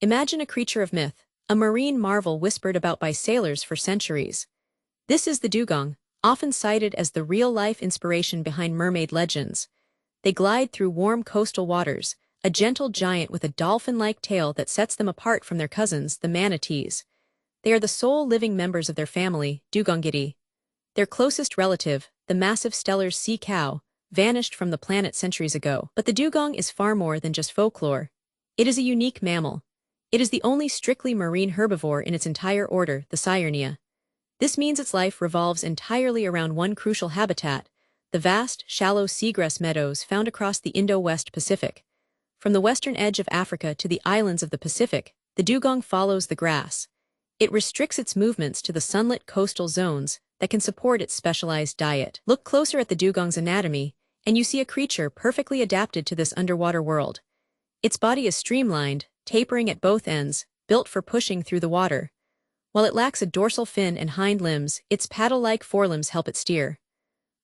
Imagine a creature of myth, a marine marvel whispered about by sailors for centuries. This is the dugong, often cited as the real-life inspiration behind mermaid legends. They glide through warm coastal waters, a gentle giant with a dolphin-like tail that sets them apart from their cousins, the manatees. They are the sole living members of their family, Dugongidae. Their closest relative, the massive stellar sea cow, vanished from the planet centuries ago. But the dugong is far more than just folklore. It is a unique mammal. It is the only strictly marine herbivore in its entire order, the Sirenia. This means its life revolves entirely around one crucial habitat, the vast, shallow seagrass meadows found across the Indo-West Pacific. From the western edge of Africa to the islands of the Pacific, the dugong follows the grass. It restricts its movements to the sunlit coastal zones that can support its specialized diet. Look closer at the dugong's anatomy, and you see a creature perfectly adapted to this underwater world. Its body is streamlined, tapering at both ends, built for pushing through the water. While it lacks a dorsal fin and hind limbs, its paddle-like forelimbs help it steer.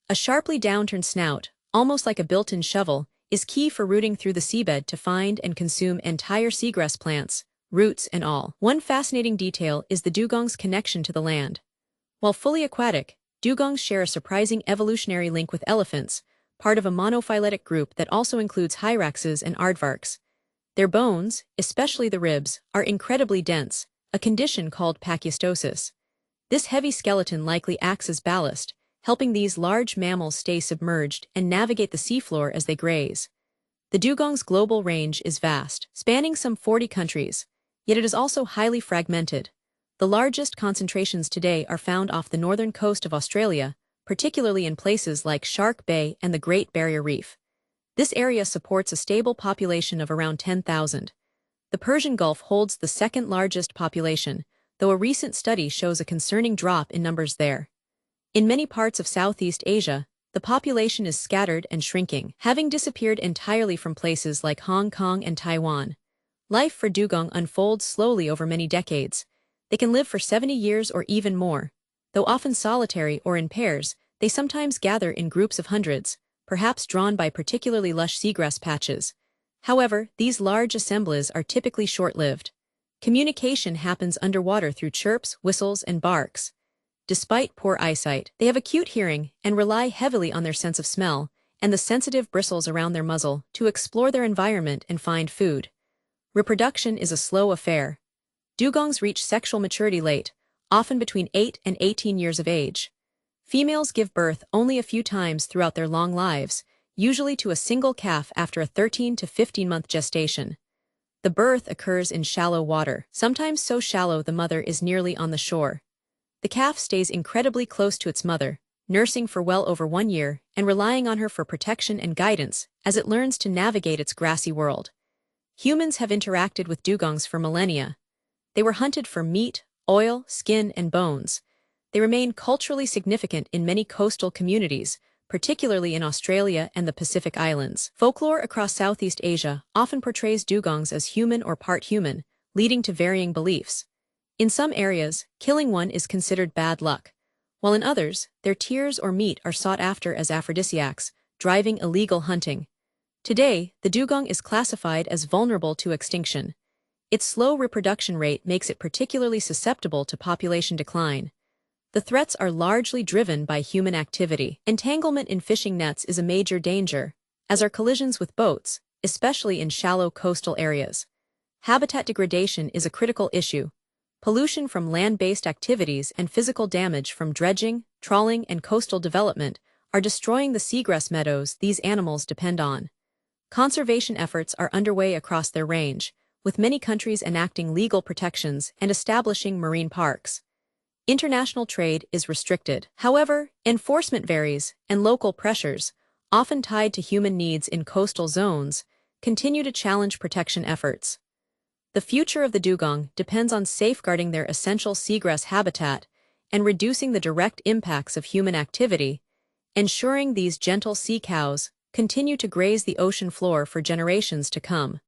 A sharply downturned snout, almost like a built-in shovel, is key for rooting through the seabed to find and consume entire seagrass plants, roots and all. One fascinating detail is the dugong's connection to the land. While fully aquatic, dugongs share a surprising evolutionary link with elephants, part of a monophyletic group that also includes hyraxes and aardvarks. Their bones, especially the ribs, are incredibly dense, a condition called pachyostosis. This heavy skeleton likely acts as ballast, helping these large mammals stay submerged and navigate the seafloor as they graze. The dugong's global range is vast, spanning some 40 countries, yet it is also highly fragmented. The largest concentrations today are found off the northern coast of Australia, particularly in places like Shark Bay and the Great Barrier Reef. This area supports a stable population of around 10,000. The Persian Gulf holds the second largest population, though a recent study shows a concerning drop in numbers there. In many parts of Southeast Asia, the population is scattered and shrinking, having disappeared entirely from places like Hong Kong and Taiwan. Life for dugong unfolds slowly over many decades. They can live for 70 years or even more. Though often solitary or in pairs, they sometimes gather in groups of hundreds, perhaps drawn by particularly lush seagrass patches. However, these large assemblies are typically short-lived. Communication happens underwater through chirps, whistles, and barks. Despite poor eyesight, they have acute hearing and rely heavily on their sense of smell and the sensitive bristles around their muzzle to explore their environment and find food. Reproduction is a slow affair. Dugongs reach sexual maturity late, often between 8 and 18 years of age. Females give birth only a few times throughout their long lives, usually to a single calf after a 13 to 15-month gestation. The birth occurs in shallow water, sometimes so shallow the mother is nearly on the shore. The calf stays incredibly close to its mother, nursing for well over 1 year and relying on her for protection and guidance as it learns to navigate its grassy world. Humans have interacted with dugongs for millennia. They were hunted for meat, oil, skin, and bones. They remain culturally significant in many coastal communities, particularly in Australia and the Pacific Islands. Folklore across Southeast Asia often portrays dugongs as human or part human, leading to varying beliefs. In some areas, killing one is considered bad luck, while in others, their tears or meat are sought after as aphrodisiacs, driving illegal hunting. Today, the dugong is classified as vulnerable to extinction. Its slow reproduction rate makes it particularly susceptible to population decline. The threats are largely driven by human activity. Entanglement in fishing nets is a major danger, as are collisions with boats, especially in shallow coastal areas. Habitat degradation is a critical issue. Pollution from land-based activities and physical damage from dredging, trawling, and coastal development are destroying the seagrass meadows these animals depend on. Conservation efforts are underway across their range, with many countries enacting legal protections and establishing marine parks. International trade is restricted. However, enforcement varies, and local pressures, often tied to human needs in coastal zones, continue to challenge protection efforts. The future of the dugong depends on safeguarding their essential seagrass habitat and reducing the direct impacts of human activity, ensuring these gentle sea cows continue to graze the ocean floor for generations to come.